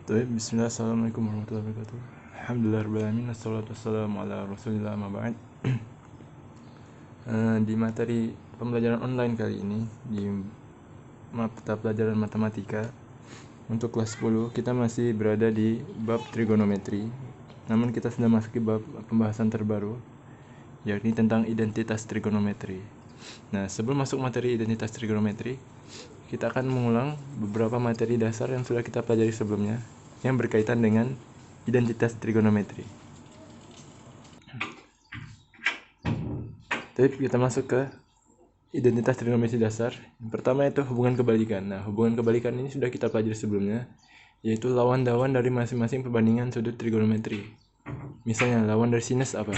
Bismillah, assalamualaikum warahmatullahi wabarakatuh. Alhamdulillahirrahmanirrahim. Assalatu wassalamu ala rasulillah ma ba'd. Di materi pembelajaran online kali ini, di mata pelajaran matematika untuk kelas 10, kita masih berada di bab trigonometri. Namun kita sudah masuki bab pembahasan terbaru, yakni tentang identitas trigonometri. Nah, sebelum masuk materi identitas trigonometri, kita akan mengulang beberapa materi dasar yang sudah kita pelajari sebelumnya yang berkaitan dengan identitas trigonometri. Jadi kita masuk ke identitas trigonometri dasar. Yang pertama itu hubungan kebalikan. Nah, hubungan kebalikan ini sudah kita pelajari sebelumnya, yaitu lawan-lawan dari masing-masing perbandingan sudut trigonometri. Misalnya lawan dari sinus apa?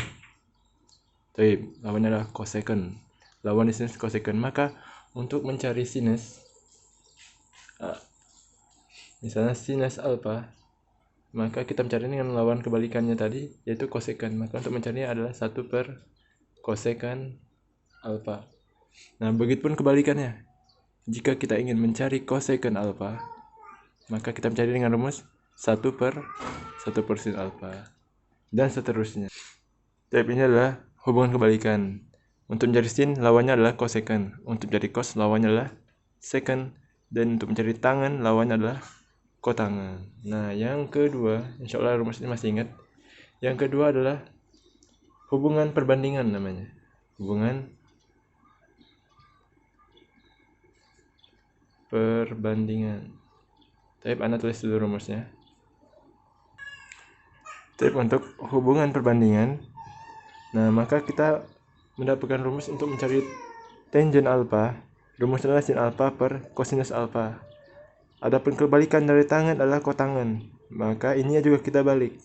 Lawannya adalah kosekon. Lawan dari sinus kosekon. Maka untuk mencari sinus, misalnya sinus alfa, maka kita mencari dengan lawan kebalikannya tadi, yaitu kosekon. Maka untuk mencarinya adalah 1 per kosekon alfa. Nah, begitupun kebalikannya. Jika kita ingin mencari kosekon alfa, maka kita mencari dengan rumus 1 per sin alfa. Dan seterusnya. Tapi ini adalah hubungan kebalikan. Untuk mencari sin, lawannya adalah kosekon. Untuk mencari cos, lawannya adalah sekon. Dan untuk mencari tangen, lawannya adalah kotangen. Nah, yang kedua, insya Allah rumus ini masih ingat. Yang kedua adalah hubungan perbandingan namanya. Hubungan perbandingan. Tapi Anda tulis dulu rumusnya. Tapi untuk hubungan perbandingan, nah maka kita mendapatkan rumus untuk mencari tangent alfa. Rumusnya adalah sin alfa per kosinus alfa. Adapun kebalikan dari tangen adalah kotangen. Maka ininya juga kita balik.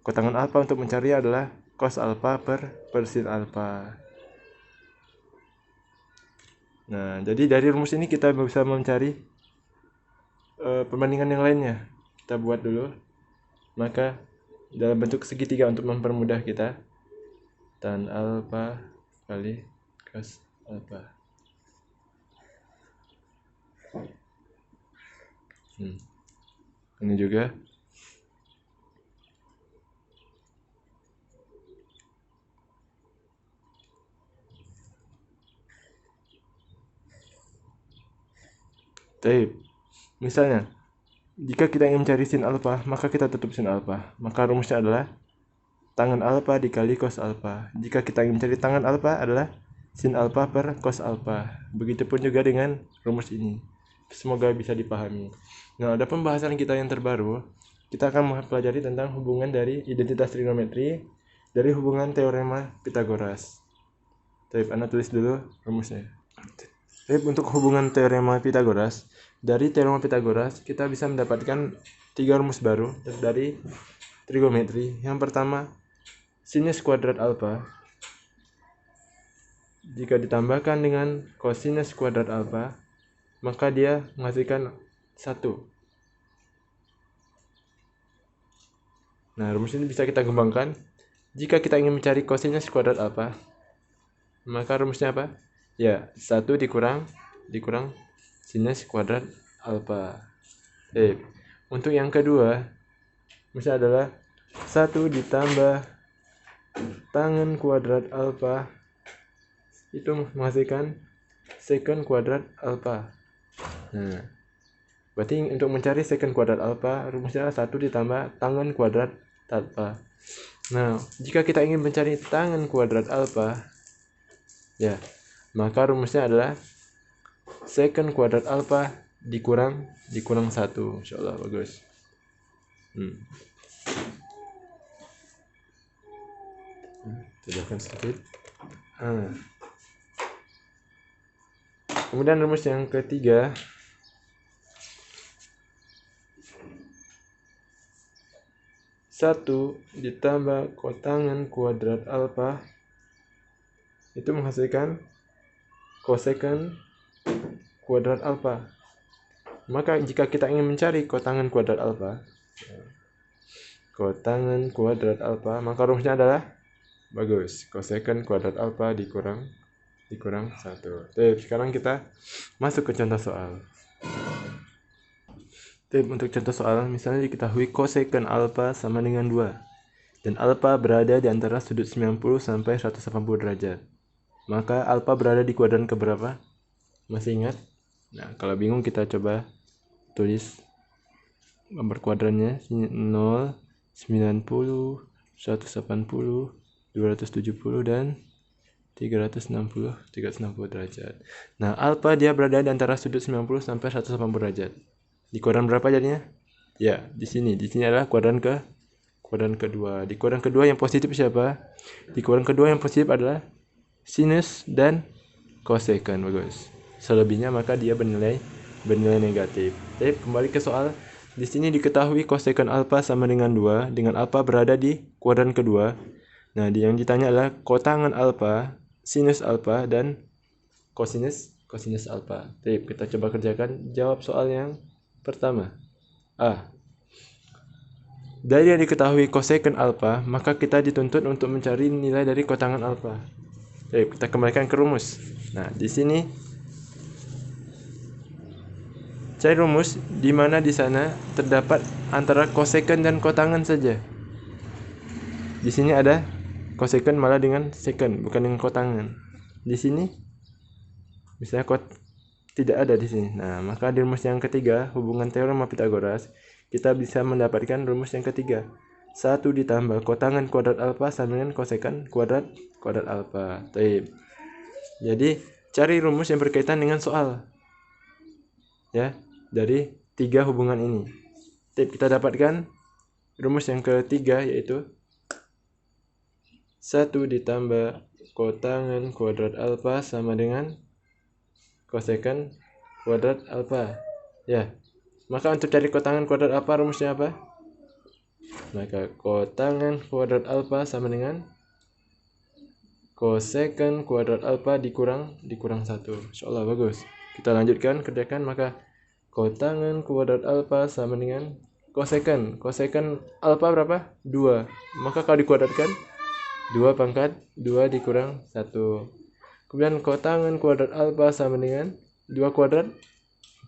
Kotangen alfa untuk mencari adalah cos alfa per sin alfa. Nah, jadi dari rumus ini kita bisa mencari perbandingan yang lainnya. Kita buat dulu. Maka dalam bentuk segitiga untuk mempermudah kita, tan alfa kali cos alfa. Ini juga misalnya jika kita ingin mencari sin alfa, maka kita tutup sin alfa. Maka rumusnya adalah tangen alfa dikali cos alfa. Jika kita ingin mencari tangen alfa adalah sin alfa per cos alfa. Begitupun juga dengan rumus ini. Semoga bisa dipahami. Nah, ada pembahasan kita yang terbaru. Kita akan mempelajari tentang hubungan dari identitas trigonometri dari hubungan teorema Pythagoras. Anda tulis dulu rumusnya. Untuk hubungan teorema Pythagoras, dari teorema Pythagoras kita bisa mendapatkan 3 rumus baru dari trigonometri. Yang pertama, sinus kuadrat alfa jika ditambahkan dengan kosinus kuadrat alfa, maka dia menghasilkan 1. Nah, rumus ini bisa kita kembangkan. Jika kita ingin mencari kosinus kuadrat alfa, maka rumusnya apa? Ya, 1 dikurang sinus kuadrat alfa. Untuk yang kedua, misalnya adalah 1 ditambah tangen kuadrat alfa itu menghasilkan sekon kuadrat alfa. Nah, berarti untuk mencari sekon kuadrat alfa, rumusnya 1 ditambah tangen kuadrat alfa. Nah, jika kita ingin mencari tangen kuadrat alfa, ya, maka rumusnya adalah sekon kuadrat alfa dikurang 1. Insyaallah bagus. Tidakkan sedikit. Kemudian rumus yang ketiga, satu ditambah kotangen kuadrat alfa itu menghasilkan kosekon kuadrat alfa. Maka jika kita ingin mencari kotangen kuadrat alfa, maka rumusnya adalah bagus, kosekon kuadrat alfa dikurang 1. Sekarang kita masuk ke contoh soal. Untuk contoh soal, misalnya diketahui kosekon alfa sama dengan 2 dan alfa berada di antara sudut 90 sampai 180 derajat. Maka alfa berada di kuadran keberapa? Masih ingat? Nah, kalau bingung kita coba tulis nomor kuadrannya 0, 90, 180, 270 dan 360 derajat. Nah, alfa dia berada di antara sudut 90 sampai 180 derajat. Di kuadran berapa jadinya? Ya, di sini. Di sini adalah kuadran kedua. Di kuadran kedua yang positif siapa? Di kuadran kedua yang positif adalah sinus dan kosekon, bagus. Selebihnya maka dia bernilai negatif. Tapi kembali ke soal, di sini diketahui kosekon alfa sama dengan 2 dengan alfa berada di kuadran kedua. Nah, yang ditanya adalah kotangen alfa, sinus alfa dan kosinus alfa. Baik, kita coba kerjakan. Jawab soal yang pertama. A. Dari yang diketahui kosekon alfa, maka kita dituntut untuk mencari nilai dari kotangen alfa. Baik, kita kembalikan ke rumus. Nah, di sini cari rumus di mana di sana terdapat antara kosekon dan kotangen saja. Di sini ada kosekon malah dengan sekon, bukan dengan kotangen. Di sini misalnya tidak ada di sini. Nah, maka di rumus yang ketiga, hubungan teorema Pythagoras, kita bisa mendapatkan rumus yang ketiga. 1 ditambah kotangen kuadrat alfa sama dengan kosekon kuadrat alfa. Jadi, cari rumus yang berkaitan dengan soal. Ya, dari 3 hubungan ini. Kita dapatkan rumus yang ketiga yaitu 1 ditambah kotangen kuadrat alfa sama dengan kosekon kuadrat alfa. Ya. Maka untuk cari kotangen kuadrat alfa rumusnya apa? Maka kotangen kuadrat alfa sama dengan kosekon kuadrat alfa dikurang 1. Insyaallah bagus. Kita lanjutkan kerjakan. Maka kotangen kuadrat alfa sama dengan kosekon alfa berapa? 2. Maka kalau dikuadratkan 2 pangkat 2 dikurang 1. Kemudian kotangen kuadrat alfa sama dengan 2 kuadrat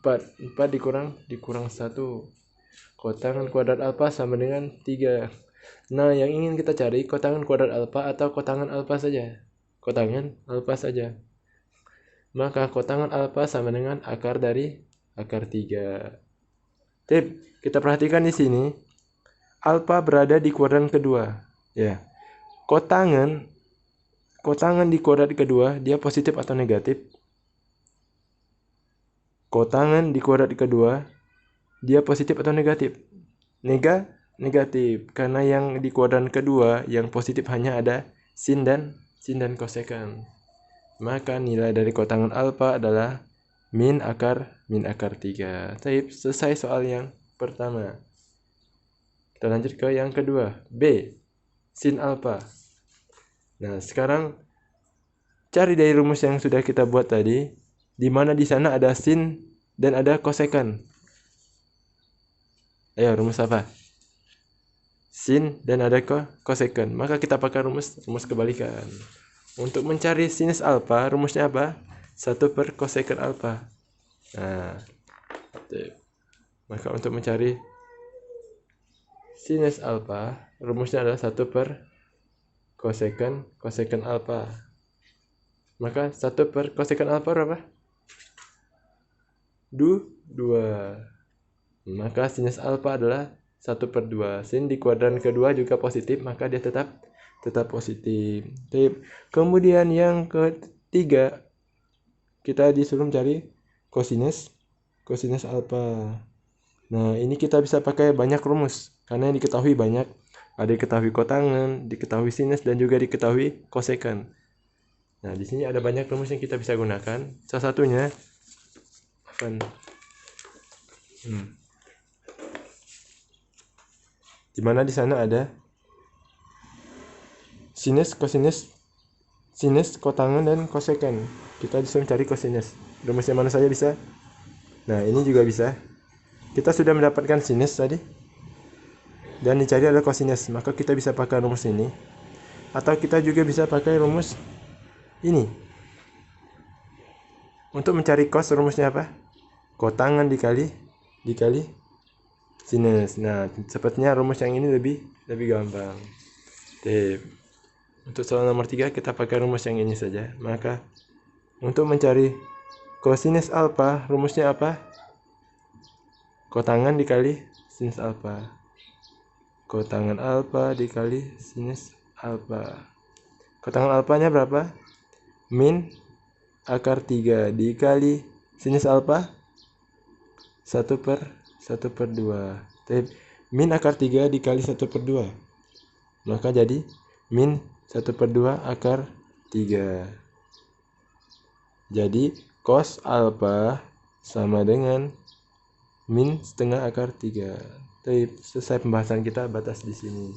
4 dikurang 1. Kotangen kuadrat alfa sama dengan 3. Nah, yang ingin kita cari kotangen kuadrat alfa atau kotangen alfa saja. Kotangen alfa saja. Maka kotangen alfa sama dengan akar dari akar 3. Kita perhatikan di sini alfa berada di kuadran kedua. Ya. Kotangen di kuadrat kedua dia positif atau negatif? Kotangen di kuadrat kedua dia positif atau negatif? Negatif, karena yang di kuadran kedua yang positif hanya ada sin dan kosekon. Maka nilai dari kotangen alfa adalah min akar 3. Selesai soal yang pertama. Kita lanjut ke yang kedua. B. Sin alfa. Nah, sekarang cari dari rumus yang sudah kita buat tadi, di mana di sana ada sin dan ada kosekon. Ayo, rumus apa? Sin dan ada kosekon. Maka kita pakai rumus kebalikan. Untuk mencari sinus alfa, rumusnya apa? 1 per kosekon alfa. Nah, maka untuk mencari sinus alfa, rumusnya adalah 1 per kosekon alfa. Maka 1 per kosekon alfa berapa? 2. Maka sinus alfa adalah 1 per 2. Sin di kuadran kedua juga positif, maka dia tetap positif. Kemudian yang ketiga, kita disuruh mencari kosinus alfa. Nah, ini kita bisa pakai banyak rumus karena yang diketahui banyak. Ada diketahui kotangen, diketahui sinus, dan juga diketahui kosekon. Nah, di sini ada banyak rumus yang kita bisa gunakan. Salah satunya di mana di sana ada sinus, kosinus, kotangen, dan kosekon. Kita bisa mencari kosinus. Rumusnya mana saja bisa? Nah, ini juga bisa. Kita sudah mendapatkan sinus tadi. Dan dicari adalah kosinus, maka kita bisa pakai rumus ini. Atau kita juga bisa pakai rumus ini. Untuk mencari cos rumusnya apa? Kotangen dikali sinus. Nah, sepertinya rumus yang ini lebih gampang. Oke. Untuk soal nomor 3 kita pakai rumus yang ini saja. Maka untuk mencari kosinus alfa, rumusnya apa? Kotangan dikali sinus alfa. Kotangan alfa dikali sinus alfa. Kotangan alfanya berapa? Min akar 3 dikali sinus alfa 1/2. Min akar 3 dikali 1/2. Maka jadi min 1/2 akar 3. Jadi cos alfa sama dengan min setengah akar 3. Selesai pembahasan kita, batas di sini.